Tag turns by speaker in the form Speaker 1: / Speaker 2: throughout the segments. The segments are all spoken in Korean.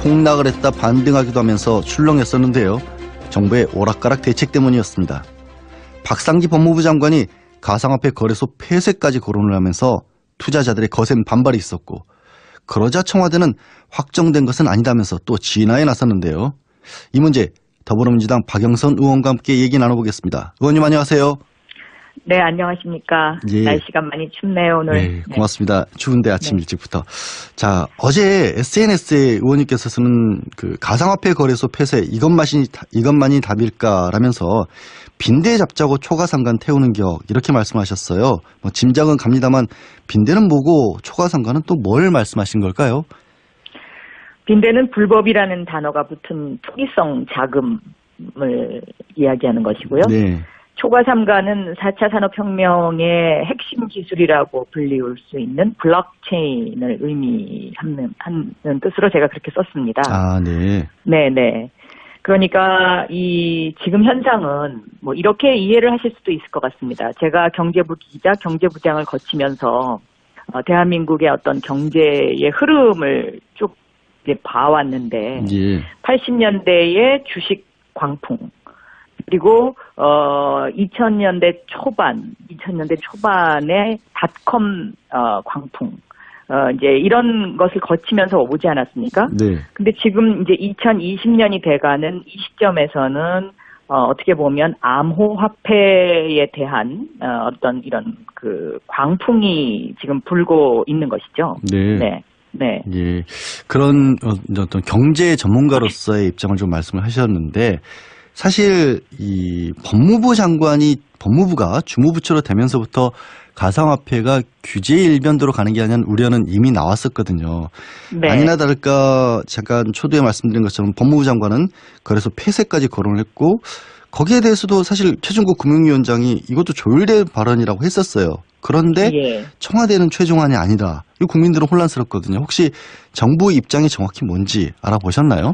Speaker 1: 폭락을 했다 반등하기도 하면서 출렁였었는데요. 정부의 오락가락 대책 때문이었습니다. 박상기 법무부 장관이 가상화폐 거래소 폐쇄까지 거론을 하면서 투자자들의 거센 반발이 있었고, 그러자 청와대는 확정된 것은 아니다면서 또 진화에 나섰는데요. 이 문제 더불어민주당 박영선 의원과 함께 얘기 나눠보겠습니다. 의원님 안녕하세요.
Speaker 2: 네, 안녕하십니까.
Speaker 1: 예.
Speaker 2: 날씨가 많이 춥네요, 오늘.
Speaker 1: 네, 고맙습니다. 추운데 아침
Speaker 2: 네.
Speaker 1: 일찍부터. 자, 어제 SNS에 의원님께서 쓰는 그 가상화폐 거래소 폐쇄 이것만이 답일까라면서 빈대 잡자고 초과상관 태우는 격 이렇게 말씀하셨어요. 뭐 짐작은 갑니다만 빈대는 뭐고 초과상관은 또 뭘 말씀하신 걸까요?
Speaker 2: 빈대는 불법이라는 단어가 붙은 투기성 자금을 이야기하는 것이고요.
Speaker 1: 네.
Speaker 2: 초과삼가는 4차 산업혁명의 핵심 기술이라고 불리울 수 있는 블록체인을 의미하는 뜻으로 제가 그렇게 썼습니다.
Speaker 1: 아, 네.
Speaker 2: 네네. 그러니까 이 지금 현상은 뭐 이렇게 이해를 하실 수도 있을 것 같습니다. 제가 경제부 기자, 경제부장을 거치면서 대한민국의 어떤 경제의 흐름을 쭉 이제 봐왔는데,
Speaker 1: 예.
Speaker 2: 80년대의 주식 광풍, 그리고 2000년대 초반에 닷컴 광풍, 이제 이런 것을 거치면서 오지 않았습니까?
Speaker 1: 네.
Speaker 2: 근데 지금 이제 2020년이 돼가는 이 시점에서는 어떻게 보면 암호화폐에 대한 어떤 이런 그 광풍이 지금 불고 있는 것이죠.
Speaker 1: 네.
Speaker 2: 네. 네.
Speaker 1: 예. 그런 어떤 경제 전문가로서의 입장을 좀 말씀을 하셨는데, 사실 이 법무부가 주무부처로 되면서부터 가상화폐가 규제의 일변도로 가는 게 아니라는 우려는 이미 나왔었거든요.
Speaker 2: 네.
Speaker 1: 아니나 다를까 잠깐 초두에 말씀드린 것처럼 법무부 장관은 그래서 폐쇄까지 거론을 했고, 거기에 대해서도 사실 최종국 금융위원장이 이것도 조율될 발언이라고 했었어요. 그런데
Speaker 2: 예.
Speaker 1: 청와대는 최종안이 아니다. 이 국민들은 혼란스럽거든요. 혹시 정부 입장이 정확히 뭔지 알아보셨나요?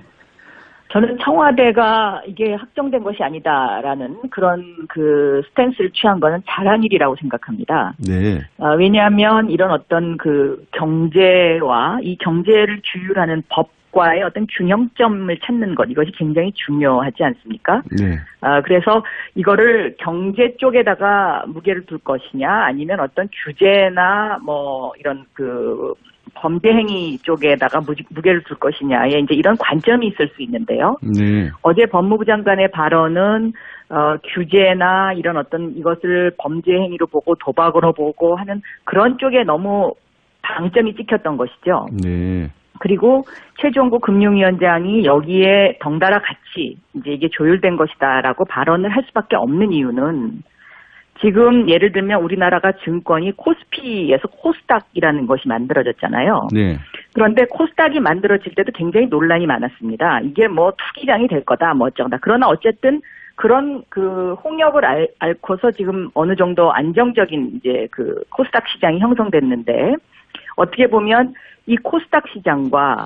Speaker 2: 저는 청와대가 이게 확정된 것이 아니다라는 그런 그 스탠스를 취한 거는 잘한 일이라고 생각합니다.
Speaker 1: 네.
Speaker 2: 왜냐하면 이런 어떤 그 경제와 이 경제를 규율하는 법과의 어떤 균형점을 찾는 것, 이것이 굉장히 중요하지 않습니까?
Speaker 1: 네.
Speaker 2: 그래서 이거를 경제 쪽에다가 무게를 둘 것이냐, 아니면 어떤 규제나 뭐 이런 그 범죄 행위 쪽에다가 무게를 둘 것이냐에 이제 이런 관점이 있을 수 있는데요.
Speaker 1: 네.
Speaker 2: 어제 법무부 장관의 발언은 규제나 이런 어떤 이것을 범죄 행위로 보고 도박으로 보고 하는 그런 쪽에 너무 방점이 찍혔던 것이죠.
Speaker 1: 네.
Speaker 2: 그리고 최종국 금융위원장이 여기에 덩달아 같이 이제 이게 조율된 것이다라고 발언을 할 수밖에 없는 이유는, 지금 예를 들면 우리나라가 증권이 코스피에서 코스닥이라는 것이 만들어졌잖아요.
Speaker 1: 네.
Speaker 2: 그런데 코스닥이 만들어질 때도 굉장히 논란이 많았습니다. 이게 뭐 투기장이 될 거다, 뭐 어쩌다. 그러나 어쨌든 그런 그 홍역을 앓고서 지금 어느 정도 안정적인 이제 그 코스닥 시장이 형성됐는데, 어떻게 보면 이 코스닥 시장과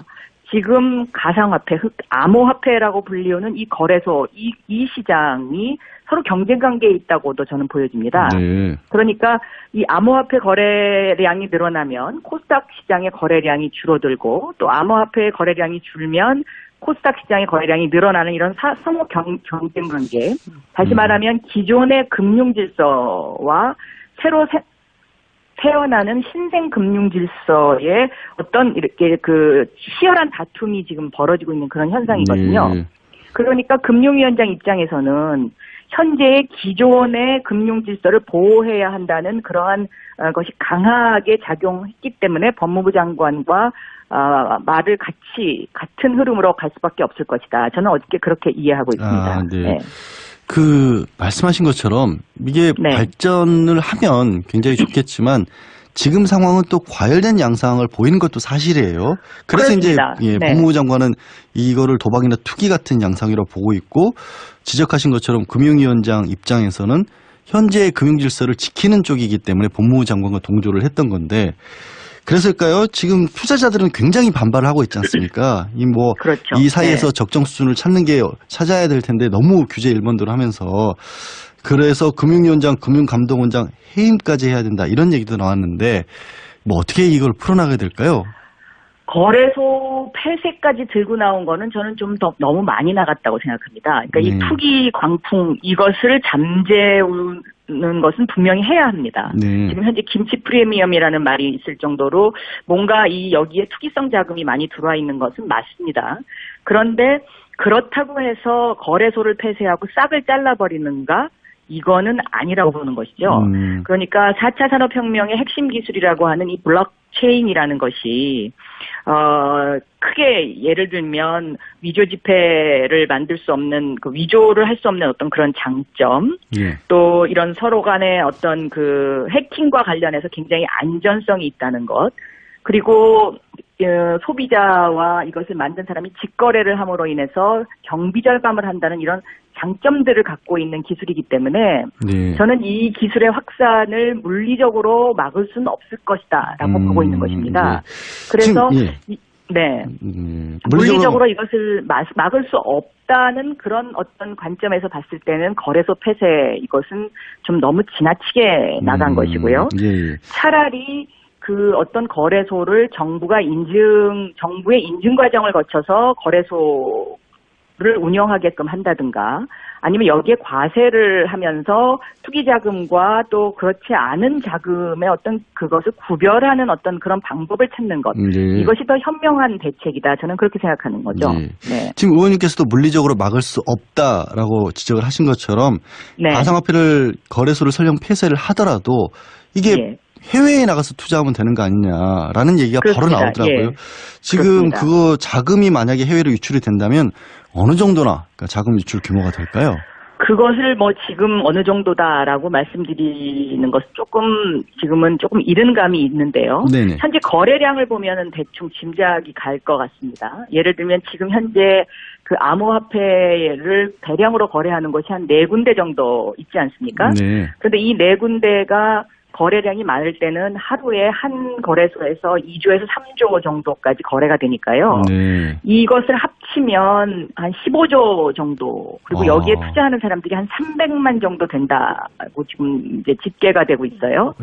Speaker 2: 지금 가상화폐, 암호화폐라고 불리우는 이 거래소, 이 시장이 서로 경쟁 관계에 있다고도 저는 보여집니다.
Speaker 1: 네.
Speaker 2: 그러니까 이 암호화폐 거래량이 늘어나면 코스닥 시장의 거래량이 줄어들고, 또 암호화폐의 거래량이 줄면 코스닥 시장의 거래량이 늘어나는 이런 상호 경쟁 관계. 다시 말하면 기존의 금융 질서와 새로 태어나는 신생 금융 질서의 어떤 이렇게 그 치열한 다툼이 지금 벌어지고 있는 그런 현상이거든요.
Speaker 1: 네.
Speaker 2: 그러니까 금융위원장 입장에서는 현재의 기존의 금융 질서를 보호해야 한다는 그러한 것이 강하게 작용했기 때문에 법무부 장관과 말을 같은 흐름으로 갈 수밖에 없을 것이다. 저는 어떻게 그렇게 이해하고 있습니다.
Speaker 1: 아, 네.
Speaker 2: 네.
Speaker 1: 그 말씀하신 것처럼 이게
Speaker 2: 네.
Speaker 1: 발전을 하면 굉장히 좋겠지만 지금 상황은 또 과열된 양상을 보이는 것도 사실이에요. 그래서
Speaker 2: 그렇습니다.
Speaker 1: 이제
Speaker 2: 네.
Speaker 1: 법무부 장관은 이거를 도박이나 투기 같은 양상이라고 보고 있고, 지적하신 것처럼 금융위원장 입장에서는 현재의 금융 질서를 지키는 쪽이기 때문에 법무부 장관과 동조를 했던 건데, 그랬을까요? 지금 투자자들은 굉장히 반발을 하고 있지 않습니까?
Speaker 2: 그렇죠.
Speaker 1: 이 사이에서
Speaker 2: 네.
Speaker 1: 적정 수준을 찾아야 될 텐데 너무 규제 일본도로 하면서, 그래서 금융위원장, 금융감독원장 해임까지 해야 된다, 이런 얘기도 나왔는데 뭐 어떻게 이걸 풀어나가야 될까요?
Speaker 2: 거래소 폐쇄까지 들고 나온 거는 저는 좀 더 너무 많이 나갔다고 생각합니다. 그러니까 이 투기 광풍 이것을 잠재우는 것은 분명히 해야 합니다.
Speaker 1: 네.
Speaker 2: 지금 현재 김치 프리미엄이라는 말이 있을 정도로 뭔가 이 여기에 투기성 자금이 많이 들어와 있는 것은 맞습니다. 그런데 그렇다고 해서 거래소를 폐쇄하고 싹을 잘라버리는가? 이거는 아니라고 보는 것이죠. 그러니까 4차 산업혁명의 핵심 기술이라고 하는 이 블록체인이라는 것이 크게 예를 들면 위조 지폐를 만들 수 없는 그 위조를 할 수 없는 어떤 그런 장점, 또 이런 서로 간의 어떤 그 해킹과 관련해서 굉장히 안전성이 있다는 것, 그리고 소비자와 이것을 만든 사람이 직거래를 함으로 인해서 경비 절감을 한다는 이런 장점들을 갖고 있는 기술이기 때문에 저는 이 기술의 확산을 물리적으로 막을 수는 없을 것이다라고 보고 있는 것입니다. 그래서 물리적으로 이것을 막을 수 없다는 그런 어떤 관점에서 봤을 때는 거래소 폐쇄 이것은 좀 너무 지나치게 나간 것이고요. 차라리 그 어떤 거래소를 정부의 인증 과정을 거쳐서 거래소를 운영하게끔 한다든가 아니면 여기에 과세를 하면서 투기 자금과 또 그렇지 않은 자금의 어떤 그것을 구별하는 어떤 그런 방법을 찾는 것. 이것이 더 현명한 대책이다. 저는 그렇게 생각하는 거죠.
Speaker 1: 지금 의원님께서도 물리적으로 막을 수 없다라고 지적을 하신 것처럼 가상화폐를 거래소를 설령 폐쇄를 하더라도 이게 해외에 나가서 투자하면 되는 거 아니냐라는 얘기가
Speaker 2: 그렇습니다.
Speaker 1: 바로 나오더라고요. 지금
Speaker 2: 그렇습니다.
Speaker 1: 그거 자금이 만약에 해외로 유출이 된다면 어느 정도나 그러니까 자금 유출 규모가 될까요?
Speaker 2: 그것을 뭐 지금 어느 정도다라고 말씀드리는 것은 지금은 조금 이른 감이 있는데요. 현재 거래량을 보면은 대충 짐작이 갈 것 같습니다. 예를 들면 지금 현재 그 암호화폐를 대량으로 거래하는 것이 한 4군데 정도 있지 않습니까? 그런데 이 4군데가 거래량이 많을 때는 하루에 한 거래소에서 2조에서 3조 정도까지 거래가 되니까요. 이것을 합치면 한 15조 정도, 그리고 여기에 투자하는 사람들이 한 300만 정도 된다고 지금 이제 집계가 되고 있어요.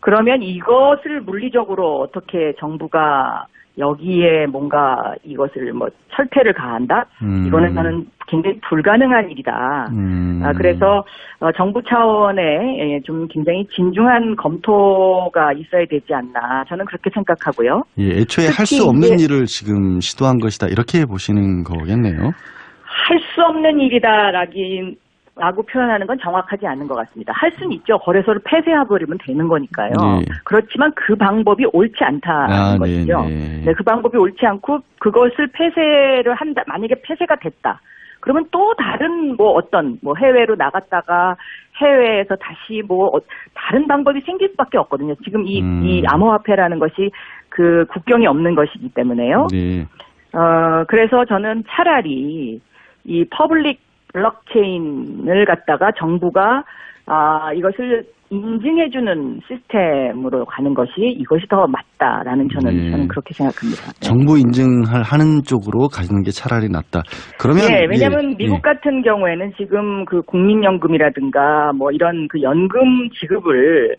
Speaker 2: 그러면 이것을 물리적으로 어떻게 정부가 여기에 뭔가 이것을 뭐 철퇴를 가한다? 이거는 저는 굉장히 불가능한 일이다. 그래서 정부 차원에 좀 굉장히 진중한 검토가 있어야 되지 않나. 저는 그렇게 생각하고요.
Speaker 1: 애초에 할 수 없는 일을 지금 시도한 것이다. 이렇게 보시는 거겠네요.
Speaker 2: 할 수 없는 일이다라고 표현하는 건 정확하지 않은 것 같습니다. 할 수는 있죠. 거래소를 폐쇄해버리면 되는 거니까요. 그렇지만 그 방법이 옳지 않다는 것이죠. 그 방법이 옳지 않고 그것을 폐쇄를 한다. 만약에 폐쇄가 됐다. 그러면 또 다른 해외로 나갔다가 해외에서 다시 다른 방법이 생길 수밖에 없거든요. 지금 이 암호화폐라는 것이 그 국경이 없는 것이기 때문에요. 그래서 저는 차라리 이 퍼블릭 블록체인을 갖다가 정부가 이것을 인증해주는 시스템으로 가는 이것이 더 맞다라는 저는 그렇게 생각합니다.
Speaker 1: 정부 인증하는 쪽으로 가는 게 차라리 낫다. 그러면
Speaker 2: 왜냐하면 미국 같은 경우에는 지금 그 국민연금이라든가 뭐 이런 그 연금 지급을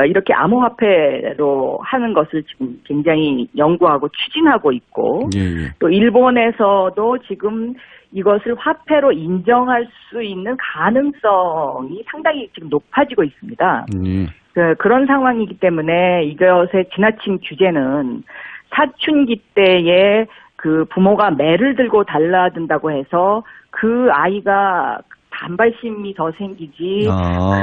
Speaker 2: 이렇게 암호화폐로 하는 것을 지금 굉장히 연구하고 추진하고 있고 또 일본에서도 지금 이것을 화폐로 인정할 수 있는 가능성이 상당히 지금 높아지고 있습니다. 그런 상황이기 때문에 이것의 지나친 규제는 사춘기 때에 그 부모가 매를 들고 달라든다고 해서 그 아이가 반발심이 더 생기지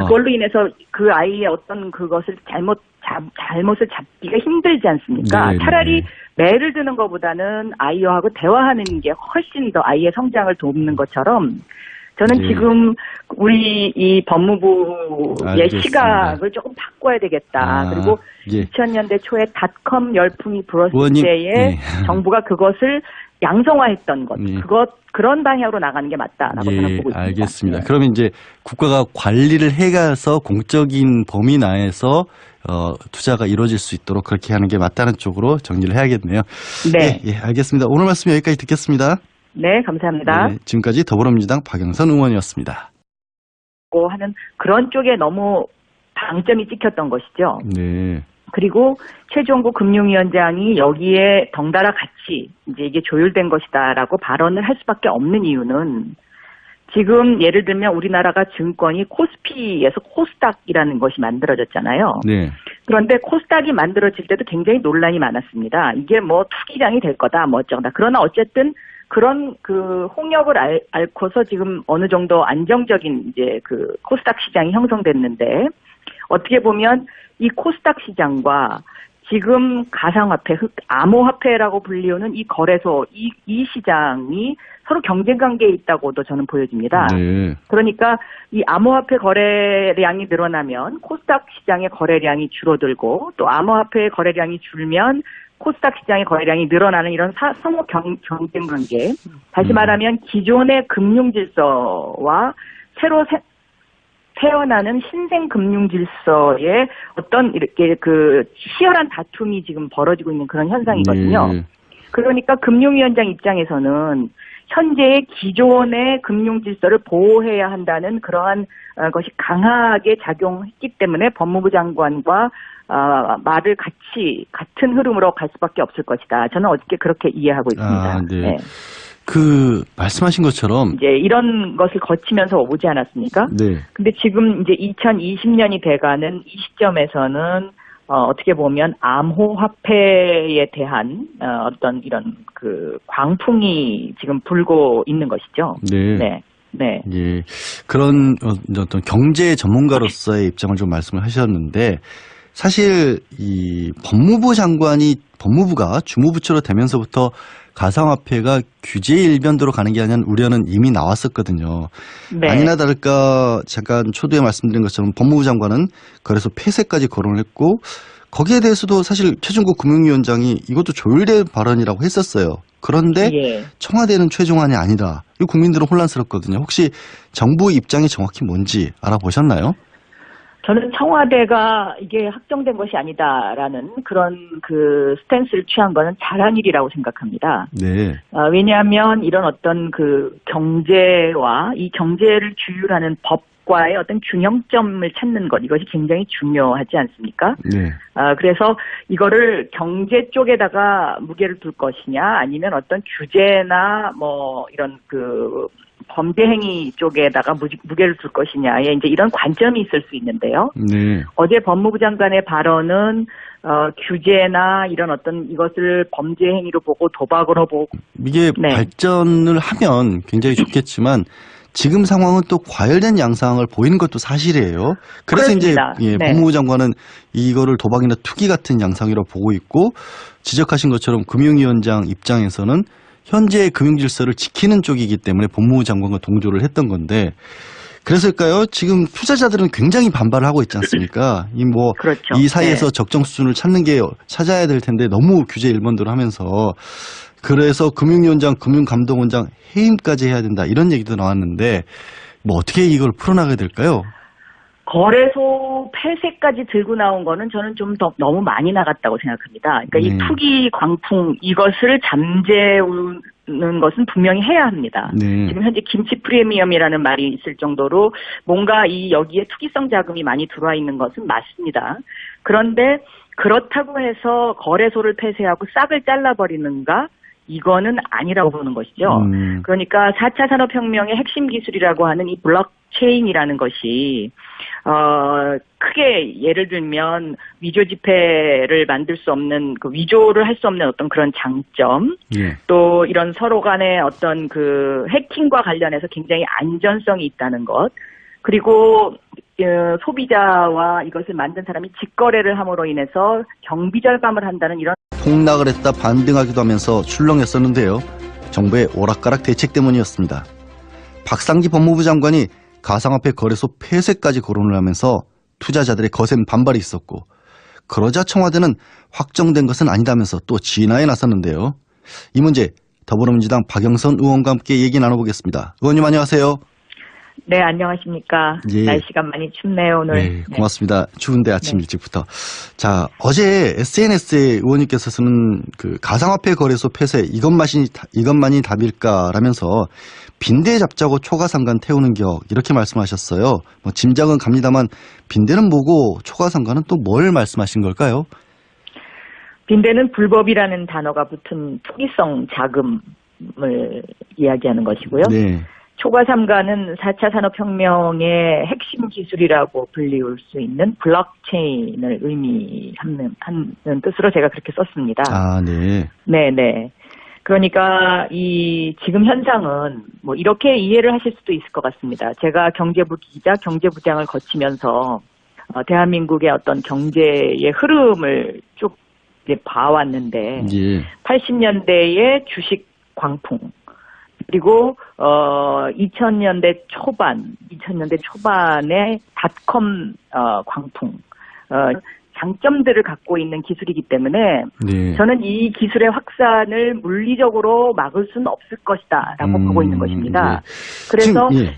Speaker 2: 그걸로 인해서 그 아이의 어떤 그것을 잘못을 잡기가 힘들지 않습니까? 차라리 매를 드는 것보다는 아이하고 대화하는 게 훨씬 더 아이의 성장을 돕는 것처럼 저는 지금 우리 이 법무부의 시각을 조금 바꿔야 되겠다. 그리고 2000년대 초에 닷컴 열풍이 불었을 때에 정부가 그것을 양성화했던 그런 방향으로 나가는 게 맞다라고 저는 보고 있습니다.
Speaker 1: 알겠습니다. 그러면 이제 국가가 관리를 해가서 공적인 범위 내에서 투자가 이루어질 수 있도록 그렇게 하는 게 맞다는 쪽으로 정리를 해야겠네요. 알겠습니다. 오늘 말씀 여기까지 듣겠습니다.
Speaker 2: 네, 감사합니다.
Speaker 1: 지금까지 더불어민주당 박영선 의원이었습니다.
Speaker 2: 하는 그런 쪽에 너무 방점이 찍혔던 것이죠. 그리고 최종구 금융위원장이 여기에 덩달아 같이 이제 이게 조율된 것이다라고 발언을 할 수밖에 없는 이유는 지금 예를 들면 우리나라가 증권이 코스피에서 코스닥이라는 것이 만들어졌잖아요.
Speaker 1: 네.
Speaker 2: 그런데 코스닥이 만들어질 때도 굉장히 논란이 많았습니다. 이게 뭐 투기장이 될 거다, 뭐 어쩌다. 그러나 어쨌든 그런 그 홍역을 앓고서 지금 어느 정도 안정적인 이제 그 코스닥 시장이 형성됐는데 어떻게 보면 이 코스닥 시장과 지금 가상화폐, 암호화폐라고 불리우는 이 거래소, 이 시장이 서로 경쟁 관계에 있다고도 저는 보여집니다.
Speaker 1: 네.
Speaker 2: 그러니까 이 암호화폐 거래량이 늘어나면 코스닥 시장의 거래량이 줄어들고 또 암호화폐의 거래량이 줄면 코스닥 시장의 거래량이 늘어나는 이런 상호 경쟁 관계. 다시 말하면 기존의 금융 질서와 새로 태어나는 신생 금융 질서의 어떤 이렇게 그 치열한 다툼이 지금 벌어지고 있는 그런 현상이거든요.
Speaker 1: 네.
Speaker 2: 그러니까 금융위원장 입장에서는 현재의 기존의 금융 질서를 보호해야 한다는 그러한 것이 강하게 작용했기 때문에 법무부 장관과 말을 같은 흐름으로 갈 수밖에 없을 것이다. 저는 어저께 그렇게 이해하고 있습니다.
Speaker 1: 네.
Speaker 2: 네.
Speaker 1: 그 말씀하신 것처럼
Speaker 2: 이제 이런 것을 거치면서 오지 않았습니까?
Speaker 1: 네.
Speaker 2: 근데 지금 이제 2020년이 돼가는 이 시점에서는 어떻게 보면 암호화폐에 대한 어떤 이런 그 광풍이 지금 불고 있는 것이죠.
Speaker 1: 네.
Speaker 2: 네. 네.
Speaker 1: 예. 그런 어떤 경제 전문가로서의 입장을 좀 말씀을 하셨는데 사실 이 법무부가 주무부처로 되면서부터 가상화폐가 규제 일변도로 가는 게 아니라는 우려는 이미 나왔었거든요.
Speaker 2: 네.
Speaker 1: 아니나 다를까 잠깐 초두에 말씀드린 것처럼 법무부 장관은 거래소 폐쇄까지 거론을 했고 거기에 대해서도 사실 최종국 금융위원장이 이것도 조율된 발언이라고 했었어요. 그런데
Speaker 2: 예.
Speaker 1: 청와대는 최종안이 아니다. 이 국민들은 혼란스럽거든요. 혹시 정부 입장이 정확히 뭔지 알아보셨나요?
Speaker 2: 저는 청와대가 이게 확정된 것이 아니다라는 그런 그 스탠스를 취한 거는 잘한 일이라고 생각합니다.
Speaker 1: 네.
Speaker 2: 왜냐하면 이런 어떤 그 경제와 이 경제를 주율하는 법과의 어떤 균형점을 찾는 것, 이것이 굉장히 중요하지 않습니까?
Speaker 1: 네.
Speaker 2: 그래서 이거를 경제 쪽에다가 무게를 둘 것이냐, 아니면 어떤 규제나 뭐 이런 그 범죄 행위 쪽에다가 무게를 둘 것이냐에 이제 이런 관점이 있을 수 있는데요.
Speaker 1: 네.
Speaker 2: 어제 법무부 장관의 발언은 규제나 이런 어떤 이것을 범죄 행위로 보고 도박으로 보고
Speaker 1: 이게
Speaker 2: 네.
Speaker 1: 발전을 하면 굉장히 좋겠지만 지금 상황은 또 과열된 양상을 보이는 것도 사실이에요. 그래서
Speaker 2: 그렇습니다.
Speaker 1: 이제
Speaker 2: 네.
Speaker 1: 법무부 장관은 이거를 도박이나 투기 같은 양상이라고 보고 있고 지적하신 것처럼 금융위원장 입장에서는 현재의 금융 질서를 지키는 쪽이기 때문에 법무부 장관과 동조를 했던 건데 그래서일까요? 지금 투자자들은 굉장히 반발을 하고 있지 않습니까?
Speaker 2: 그렇죠.
Speaker 1: 이 사이에서
Speaker 2: 네.
Speaker 1: 적정 수준을 찾아야 될 텐데 너무 규제 일본도로 하면서 그래서 금융위원장, 금융감독원장 해임까지 해야 된다 이런 얘기도 나왔는데 뭐 어떻게 이걸 풀어나가야 될까요?
Speaker 2: 거래소 폐쇄까지 들고 나온 거는 저는 좀 더 너무 많이 나갔다고 생각합니다. 그러니까 이 투기 광풍 이것을 잠재우는 것은 분명히 해야 합니다.
Speaker 1: 네.
Speaker 2: 지금 현재 김치 프리미엄이라는 말이 있을 정도로 뭔가 여기에 투기성 자금이 많이 들어와 있는 것은 맞습니다. 그런데 그렇다고 해서 거래소를 폐쇄하고 싹을 잘라버리는가? 이거는 아니라고 보는 것이죠. 그러니까 4차 산업혁명의 핵심 기술이라고 하는 이 블록체인이라는 것이 크게 예를 들면 위조 지폐를 만들 수 없는 그 위조를 할 수 없는 어떤 그런 장점,
Speaker 1: 예.
Speaker 2: 또 이런 서로 간의 어떤 그 해킹과 관련해서 굉장히 안전성이 있다는 것, 그리고 소비자와 이것을 만든 사람이 직거래를 함으로 인해서 경비 절감을 한다는 이런
Speaker 1: 폭락을 했다 반등하기도 하면서 출렁였었는데요. 정부의 오락가락 대책 때문이었습니다. 박상기 법무부 장관이 가상화폐 거래소 폐쇄까지 거론을 하면서 투자자들의 거센 반발이 있었고 그러자 청와대는 확정된 것은 아니다면서 또 진화에 나섰는데요. 이 문제 더불어민주당 박영선 의원과 함께 얘기 나눠보겠습니다. 의원님 안녕하세요.
Speaker 2: 네, 안녕하십니까.
Speaker 1: 예.
Speaker 2: 날씨가 많이 춥네요, 오늘.
Speaker 1: 네, 고맙습니다. 추운데 아침
Speaker 2: 네.
Speaker 1: 일찍부터. 자, 어제 SNS에 의원님께서는 그 가상화폐 거래소 폐쇄 이것만이 답일까라면서 빈대 잡자고 초가상간 태우는 격 이렇게 말씀하셨어요. 뭐 짐작은 갑니다만 빈대는 뭐고 초가상간은 또 뭘 말씀하신 걸까요?
Speaker 2: 빈대는 불법이라는 단어가 붙은 투기성 자금을 이야기하는 것이고요.
Speaker 1: 네.
Speaker 2: 초과삼가는 4차 산업혁명의 핵심 기술이라고 불리울 수 있는 블록체인을 의미하는 뜻으로 제가 그렇게 썼습니다.
Speaker 1: 아, 네.
Speaker 2: 네네. 그러니까 이 지금 현상은 뭐 이렇게 이해를 하실 수도 있을 것 같습니다. 제가 경제부 기자, 경제부장을 거치면서 대한민국의 어떤 경제의 흐름을 쭉 이제 봐왔는데
Speaker 1: 예.
Speaker 2: 80년대의 주식 광풍 그리고 2000년대 초반의 닷컴 광풍 장점들을 갖고 있는 기술이기 때문에
Speaker 1: 네.
Speaker 2: 저는 이 기술의 확산을 물리적으로 막을 수는 없을 것이다라고 보고 있는 것입니다.
Speaker 1: 네.
Speaker 2: 그래서
Speaker 1: 지금,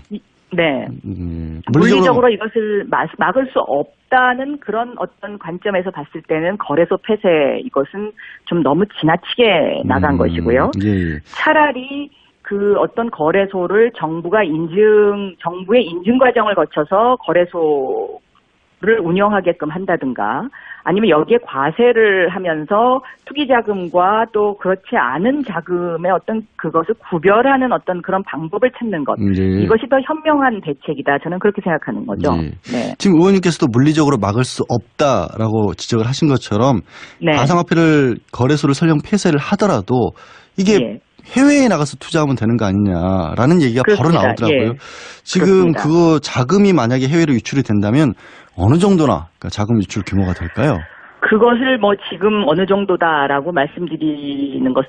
Speaker 2: 네.
Speaker 1: 물리적으로
Speaker 2: 물리적으로 이것을 막을 수 없다는 그런 어떤 관점에서 봤을 때는 거래소 폐쇄 이것은 좀 너무 지나치게 나간 것이고요.
Speaker 1: 예.
Speaker 2: 차라리 그 어떤 거래소를 정부의 인증 과정을 거쳐서 거래소를 운영하게끔 한다든가 아니면 여기에 과세를 하면서 투기 자금과 또 그렇지 않은 자금의 어떤 그것을 구별하는 어떤 그런 방법을 찾는 것.
Speaker 1: 네.
Speaker 2: 이것이 더 현명한 대책이다. 저는 그렇게 생각하는 거죠.
Speaker 1: 네.
Speaker 2: 네.
Speaker 1: 지금 의원님께서도 물리적으로 막을 수 없다라고 지적을 하신 것처럼
Speaker 2: 네.
Speaker 1: 가상화폐를 거래소를 설령 폐쇄를 하더라도 이게
Speaker 2: 예.
Speaker 1: 해외에 나가서 투자하면 되는 거 아니냐라는 얘기가
Speaker 2: 그렇습니다.
Speaker 1: 바로 나오더라고요.
Speaker 2: 예.
Speaker 1: 지금
Speaker 2: 그렇습니다.
Speaker 1: 그거 자금이 만약에 해외로 유출이 된다면 어느 정도나 그러니까 자금 유출 규모가 될까요?
Speaker 2: 그것을 뭐 지금 어느 정도다라고 말씀드리는 것은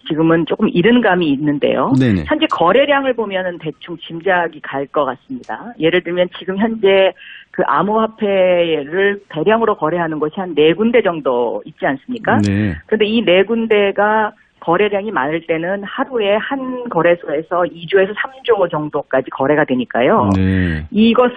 Speaker 2: 지금은 조금 이른 감이 있는데요.
Speaker 1: 네네.
Speaker 2: 현재 거래량을 보면은 대충 짐작이 갈 것 같습니다. 예를 들면 지금 현재 그 암호화폐를 대량으로 거래하는 것이 한 4군데 정도 있지 않습니까?
Speaker 1: 네.
Speaker 2: 그런데 이 4군데가 거래량이 많을 때는 하루에 한 거래소에서 2조에서 3조 정도까지 거래가 되니까요.
Speaker 1: 네.
Speaker 2: 이것을